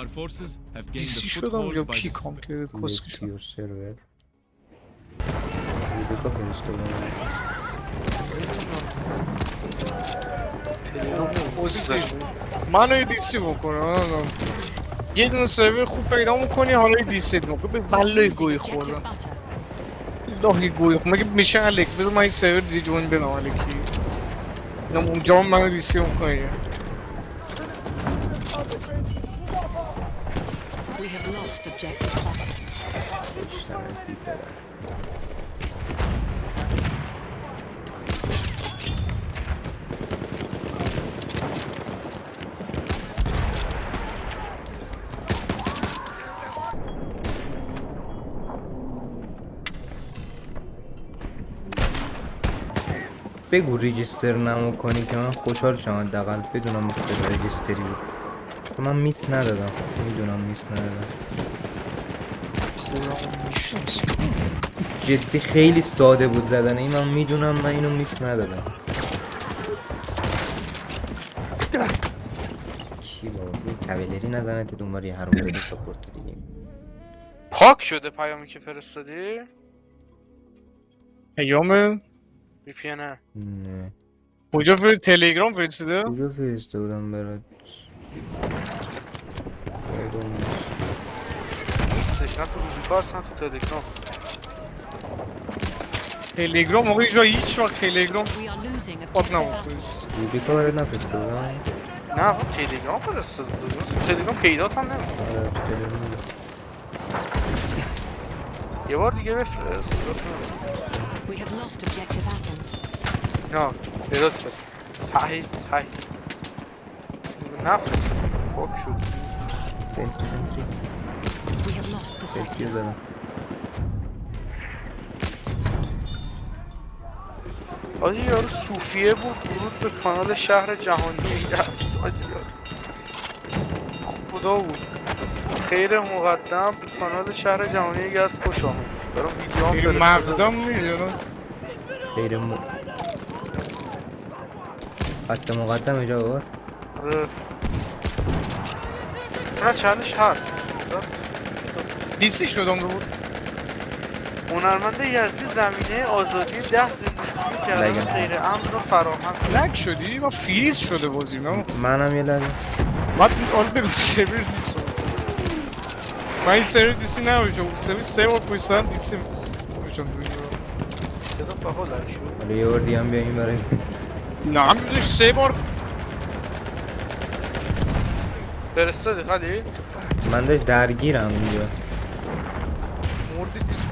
Our forces have gained دیسی a شدم یا foothold by پیکام the... که کسکی شد. پیو سرور ویدیو فرستادم کسکی منو یه دیسی بکنه یه دونه سرور خوب پیدا میکنی حالا یه دیسی میکنی به بلای گوی خوردم لاهی گوی خوردم مگه میشه الک بذار من این سرور دیگه جوین بدم الکی اینم اونجا هم منو دیسی میکنی We have lost objective butter. اشتغل فیفا بگو ریجیستر نمو کنی که من خوشحال شم حداقل بدونم مختصر ریجیستری بود تو من میس ندادم میدونم میس ندادم خودم میشناسم جدی خیلی ساده بود زدن این من میدونم من اینو میس ندادم کی بابا یه کاولری نزنه تا دنبال یه هرون بده ساپورت دیگه پاک شده پیامی که فرستادی؟ ایام وی پی نه نه کجا تلگرام فرستاده کجا فرستادم برات یادم نیست. نیستش نه تو روزیکاست نه تو تلگرام. تلگرام آقا هیچ وقت تلگرام We are losing پاک objective نمون butter. یوبیکا برات نفرستادم نه آقا تلگرام فرستاده بود تلگرام پیدات هم نمیکنه. آره تو تلگرام بود. یه بار دیگه بفرست. We have lost objective apples. نه پیدات کرد تایید نفرست پاک شد. سنتری We have lost the سنتری sector. زدم آجی یارو صوفیه بود ورود به کانال شهر جهانی است آجی یارو خدا بود خیر مقدم به کانال شهر جهانی است خوش آمد برام ویدیو هم خیلی فرستاده. مقدم میدونم خیر خط مقدم اینجا بود آره نه چندش هست دیسی شدم رو بود هنرمند یزدی زمینه آزادی 10 زندگی کردن لگن. غیر امن رو فراهم لک شدی و فریز شده بازی منم یه لحظه بعد آره بگو سرور نیست من این سرور دیسی نمیشم سرور 3 بار پوشتم دیسی میشم صدا بها لگ شد حالا یه بار دیگه هم بیاییم برای نه هم میدونش 3 بار فرستادی خالی؟ من داشت درگیرم اینجا مورد دیسی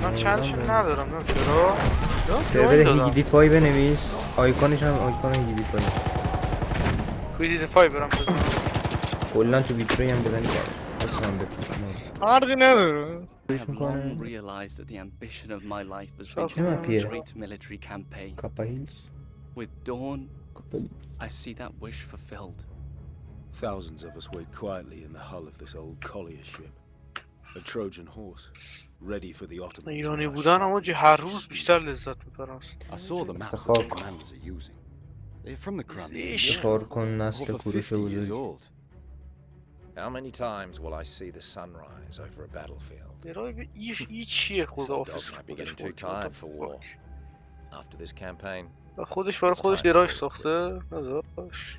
من چندش ندارم نه چرا؟ سرور جوین دادم. هیگیدی فای بنویس آیکونش هم آیکون هیگیدی فای کویدی دفاعی برم بزنم کلان تو ویتروی هم بزنی اصلا بکنم فرقی نداره I have long realized that the ambition of my life has been to Come up run here. a great military campaign. کاپا هیلز With Dawn, کاپا هیلز I see that wish fulfilled. Thousands of us wait quietly in the hull of this old collier ship. A Trojan horse, ready for the Ottomans. ایرانی with our بودن sharp اما هر blades روز to بیشتر steel. لذت میبرم I saw the maps that Fuck. the commanders are using. They're from the Crimean Ish. War. کار کن نسل Over کوروش 50 years بزرگ old. How many times will I see the sunrise over a battlefield? درای به ای چیه خدا Some آفیس dogs might be getting too tired for war. After this campaign, خودش برای خودش درایش ساخته نداشت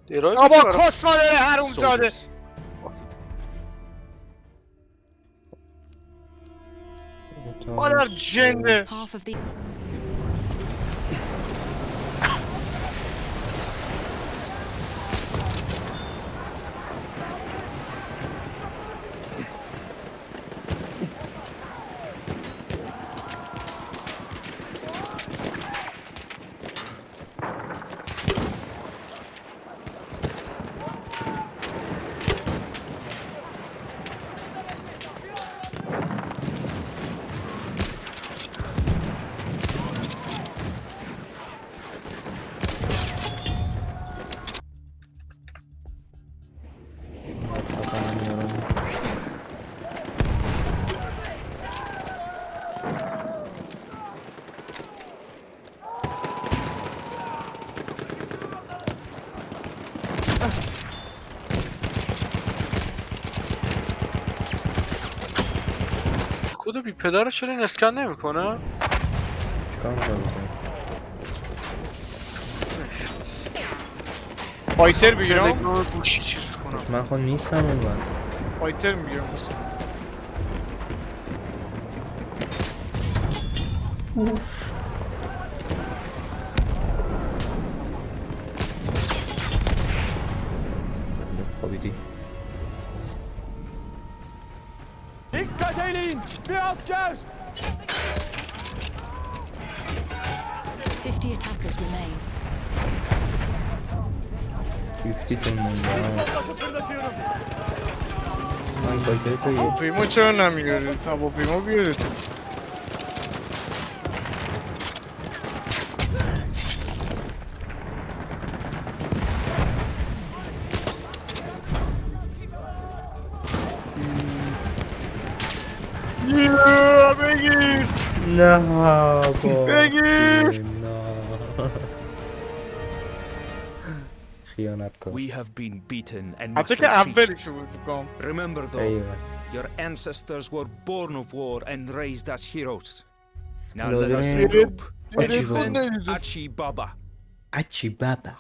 درایش بابا کس مادر حروم زاده soldiers. مادر جنده Half of the بارکد بی پدر چرا این اسکن نمیکنه؟ چیکار می‌خوای بکنی؟ فایتر بگیرم. تلگرام گوشی چیز کنم. من خود نیستم اون وقت. فایتر میگیرم مثلا. خوابیدی. Dikkat eyleyin! Bir asker! 50 attackers remain. 50 تون مونده. Nasıl fırlatıyorum? من فایتر تو یه هواپیما چرا نمیگیرید؟ هواپیما بیارید. بگیر. نه بابا بگیر. نه خیانت کن. We have been beaten and حتی must که retreat. اولشو بود بکنم. Remember though, ایوه your ancestors were born of war and raised as heroes. Now Hello, let us there. regroup. Achievement. Defend Achi Baba. اچی بابا.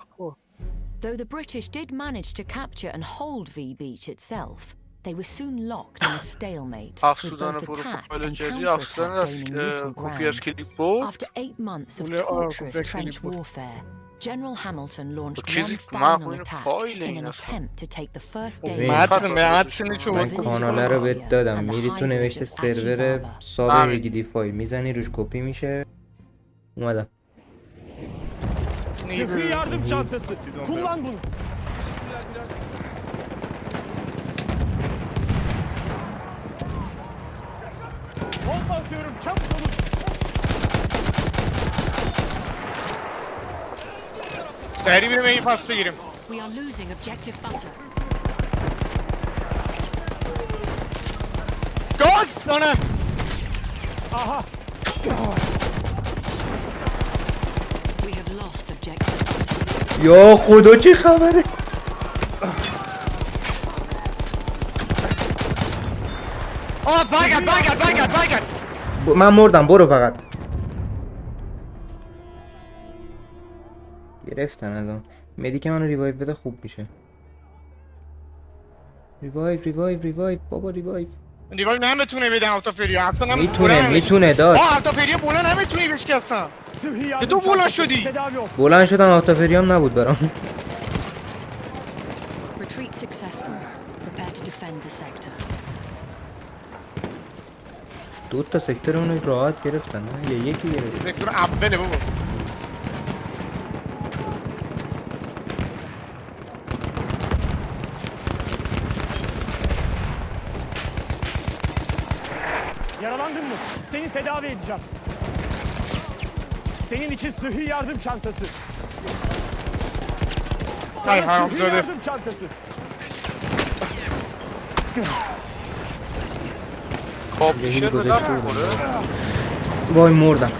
Though the British did manage to capture and hold V Beach itself, they were soon locked in a stalemate, with افسودن both attack پروفایل and جدی افسودن counterattack از gaining little کپی از ground. کلیپ بود. After 8 months of Ule- torturous copia trench clip. warfare, General Hamilton launched چیزی one که من final خب این attack فایل in این an اصلا. attempt to take the first ببین. days متن به خب. عدسینی چو من بکن. کاناله رو بهت دادم and the میری تو high نوشته bridge of سرور Achibaba. سابق همین. گیدیفای میزنی روش کپی میشه اومدم Sıhhi yardım çantası. Kullan bunu. Bomba atıyorum. Çabuk olun. سری بریم این پس بگیریم. We are losing objective butter. گاز سانه. Aha. We have lost objective butter. یا خدا چه خبره آه برگرد. من مردم برو فقط گرفتن از اون مدیک منو ریوایو بده خوب میشه ریوایو بابا ریوایو دیوار نمیتونه بده آتافریا اصلا نمیتونه. میتونه داد آه آتافریا بولا نمیتونی بهش که اصلا. Sıhhi yardım تو بولا çantası. شدی. Tedavi ol. بلند شدم آتافریام نبود برام Retreat successful. Prepare to defend the sector. دو تا سکتر اونو راحت گرفتن نه یا یکی گرفت سکتور اوله بابا. Yaralandın mı? Seni tedavi edeceğim. Senin için sıhhi yardım çantası. Hay Sana haramzade. sıhhi yardım çantası. خب یه میشه هیل به گذاشته در بودم. بخوره. وای مردم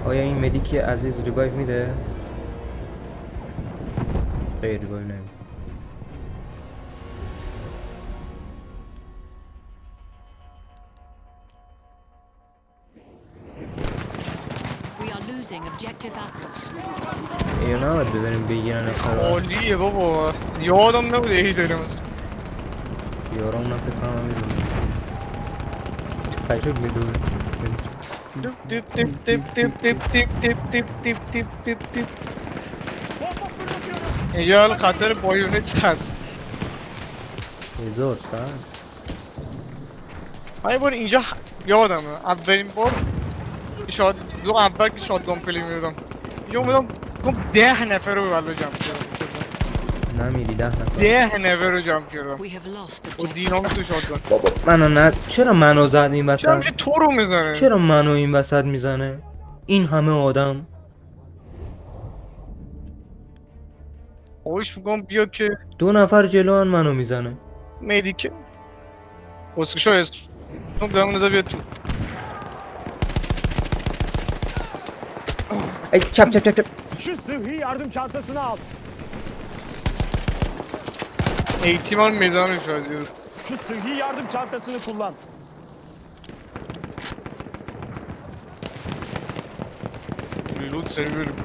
آیا این مدیکی عزیز ریوایو میده؟ غیر ریوایو نمیده We are losing objective apples. ایو نباید بذاریم بگیرن اصلا عالیه بابا. یادم نبوده هی داریم اصلا. یارم نه فکر کنم میدونم قشنگ میدونه Bomba fırlatıyorum. اینجا حال خطر بایونت 100. 1000 ساعت های بار اینجا یادمه اولین بار شاد دو اول که شادگان پلی میدادم اینجا اومدم گفتم 10 نفر رو بلد جمع کردم. نمیری 10 نفر 10 نفر رو جمع کردم. We have lost و objective. دینام تو شادگان. بابا منو نه چرا منو زد این چرا وسط میشه تو رو میزنه؟ چرا منو این وسط میزنه این همه آدم اوش میگم بیا که 2 نفر جلوان منو میزنه میدیکه اسکشو اسم تو دارم نزا بیاد تو. ای چپ Şu sıhhi yardım çantasını al. احتمال میزانش راضی رو. Şu sıhhi yardım çantasını kullan. سری بریم.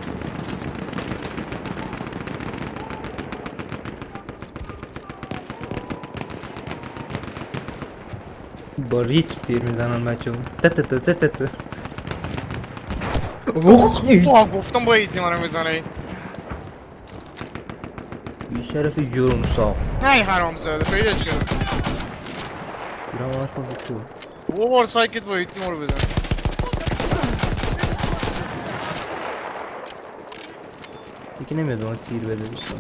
با ریتم تیر میزنن بچه ها. تتتتتت. اوه گفتم با ایتی منو میزنه. بی شرف جرم ساق نه حرام زاده پیدا کردم. بیرام آمد کن تو او بار سایکت با ایتی ما رو بزن. دیگه نمیاد اون تیر بده بیشتر.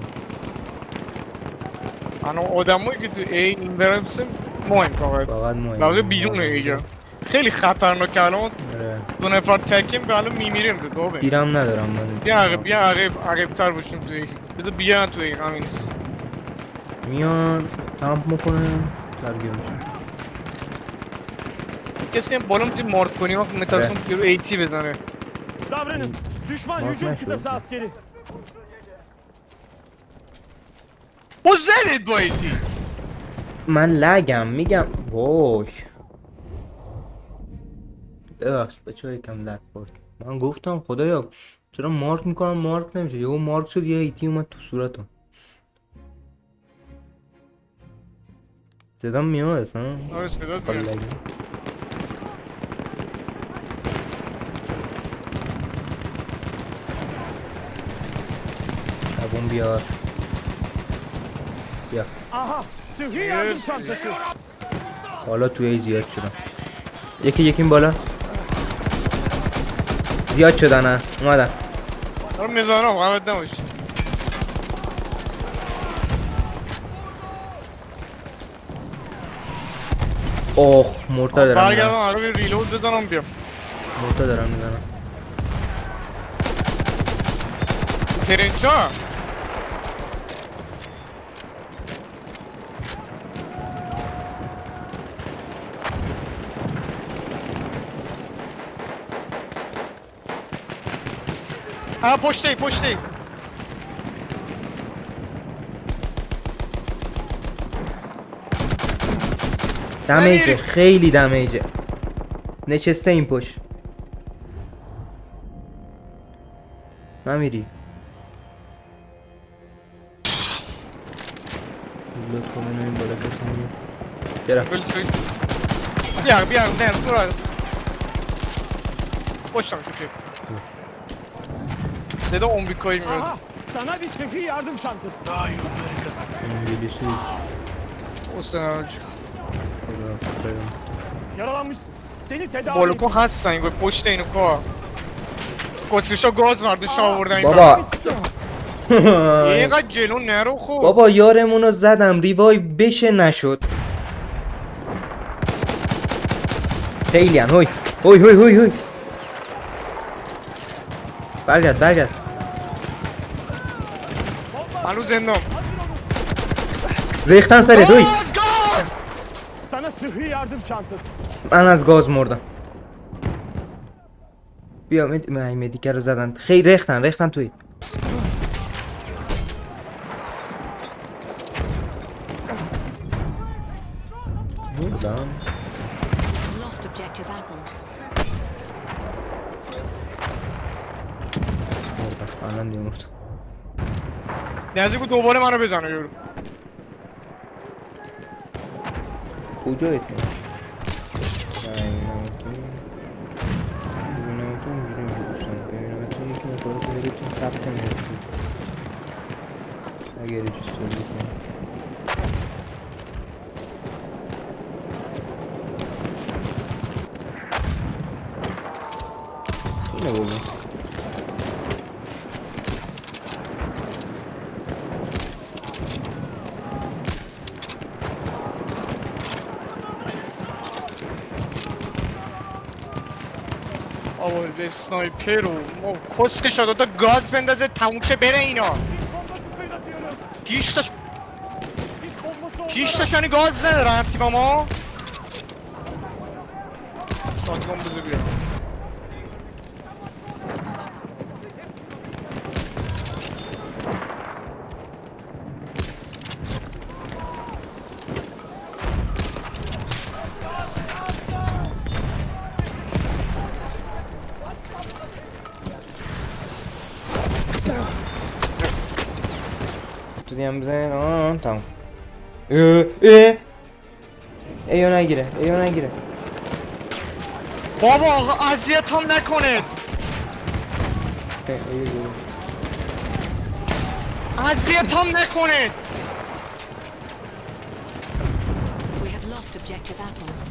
انا آدمایی که تو این برمسن مهم فقط فقط مهم لابده بیرونه ایگه خیلی خطرناکه. الان آره. دو نفر تکیم به الان میمیریم دو دوبه. تیرم ندارم من. بیا عقب تر باشیم توی بذار بیان توی همین نیست. میان کمپ میکنن درگیر میشن. کسی هم بالا میتونی مارک کنیم وقت میترسم رو ایتی بزنه. Davranın. Düşman Mark hücum Marshall. kıtası askeri. با زدت با ایتی. من لگم میگم وای ببخش بچه های کم لگ خورد. من گفتم خدایا چرا مارک میکنم مارک نمیشه یهو مارک شد یه ایتی اومد تو صورتم. صدام میاد اصلا آره صدات میاد. شبون بیار بیا Aha! Sıhhi yardım çantası. حالا توی زیاد شدم. یکی این بالا زیاد شدن ها اومدن. آره میزانم غمت نباش. اوه مرتا دارم برگردم میزنم. آره ریلود بزنم بیام. مرتا دارم میزنم. ترنچا ها پشتی دمیجه خیلی دمیجه نشسته این پشت نمیری لطفا کنم این بالا کسی نمیاد برم بیا نه برو پشتم شوکی صدا آمریکایی میاد. Aha! Sana bir sıhhi yardım çantası. انگلیسی استناج Yaralanmışsın. Seni tedavi بالکو هستن اینگاه پشت اینو که کسکشا گاز مردوش آوردن این بابا اینقدر جلو نرو خوب. بابا یارمونو زدم ریوایو بشه نشد. خیلی هن هوی هوی هوی هوی هوی برگرد هنو زندم ریختن سرت هوی. گاز Sana sıhhi yardım çantası. من از گاز مردم. بیا مدیکر رو زدن خیلی ریختن توی مردم. Lost objective apples. الان دیگه مردم. نزدیک بود دوباره منو بزنه یورو. کجایت اگر رجیستر بکنم اینه بگم آبا به سنایپر رو کسکش دادا گاز بندازه تموم شه بره اینا. Bombası fırlatıyorum. هیچ تاشانی گاز ندارن تیما ما. شاتگان بزر بیارم. هم بزنین تمام. ایو نگیره بابا آقا اذیت هم نکنید. اذیت هم نکنید. We have lost objective apples.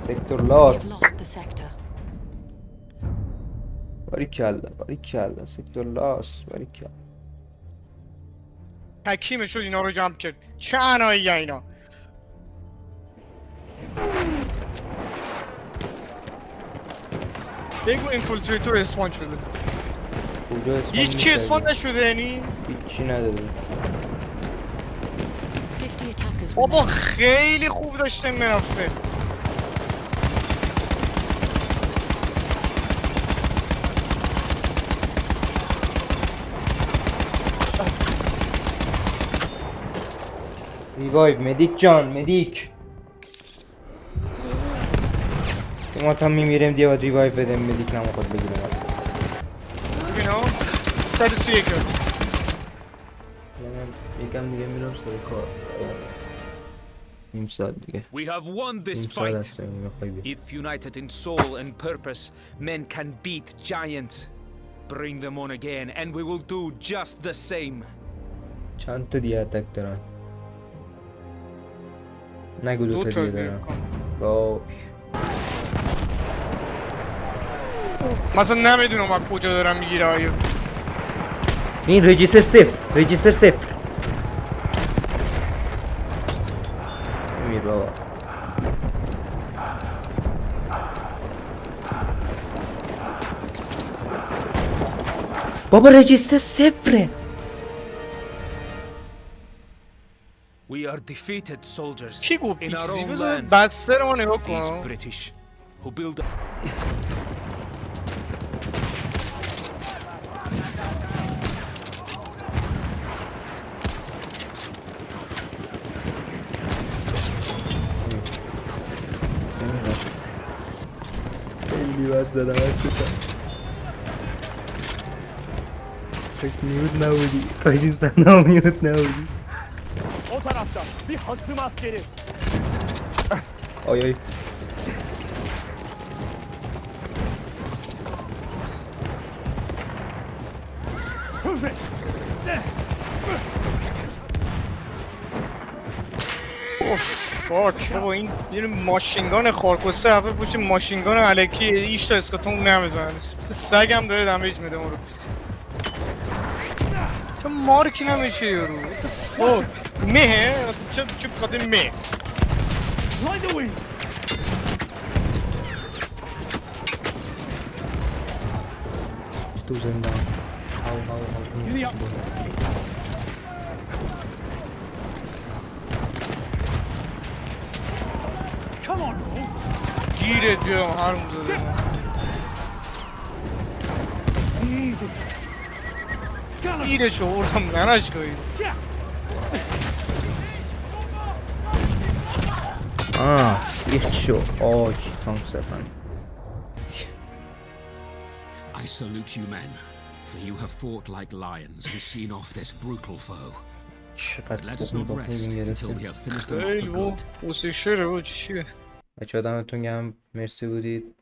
سکتور We لاست. have lost the sector. باریکلا سکتور لاست باریکلا. حکیمه شد اینا رو جمع کرد. چه عنایی اینا. بگو اینفولتریتور اسپان شده. کجا اسپان هیچی اسپان نشده یعنی؟ هیچی نداره. 50 attackers بابا remain. خیلی خوب داشته میرفته. ریوایو مدیک جان مدیک. ما تا میمیریم دیگه باید ریوایو بدیم مدیک نمو خود بگیرم. ببینا 131 یکم دیگه میرم سر کار. نیم ساعت دیگه. We have won this نیم ساعت fight. هست میخوای بیا. If united in soul and purpose, men can beat giants. Bring them on again, and we will do just the same. چند تا دیگه اتک دارن؟ نگو دو تا دیگه دارن. باش. مثلا نمیدونم من کجا دارم میگیره آیو. این رجیستر صفر. میر بابا. بابا رجیستر صفره. We are defeated soldiers کی گفت in our ایکسی؟ own بذار lands. بستر ما نگاه These کن. British who build خیلی بد زدم از ستا. کاش میوت نبودی. کاش سنا میوت نبودی. O tarafta bir hasım askeri. آی Hüfret. اوف فاک بابا این یه ماشینگان خارکسته هفته پوچه ماشینگان علکی ایش تا اسکاتون نمیزنه. سگم داره دمیج میده اون رو. چه مارکی نمیشه یارو. فاک مه چه بخاطر مه. Light the way. تو زندان. Yürü yap. Come on. گیره دیدم هر موزه. Easy. گیره شو بردم ننش کنید. سیخ شو. آی تانک سفن. I salute you men, for you have fought like lions and seen off this brutal foe. But چقدر let us خوب not می‌باختیم rest این until we گرفتیم. have finished them off خیلی for با good. اوسیشره با چیه. بچه ها دمتون گرم. مرسی بودید.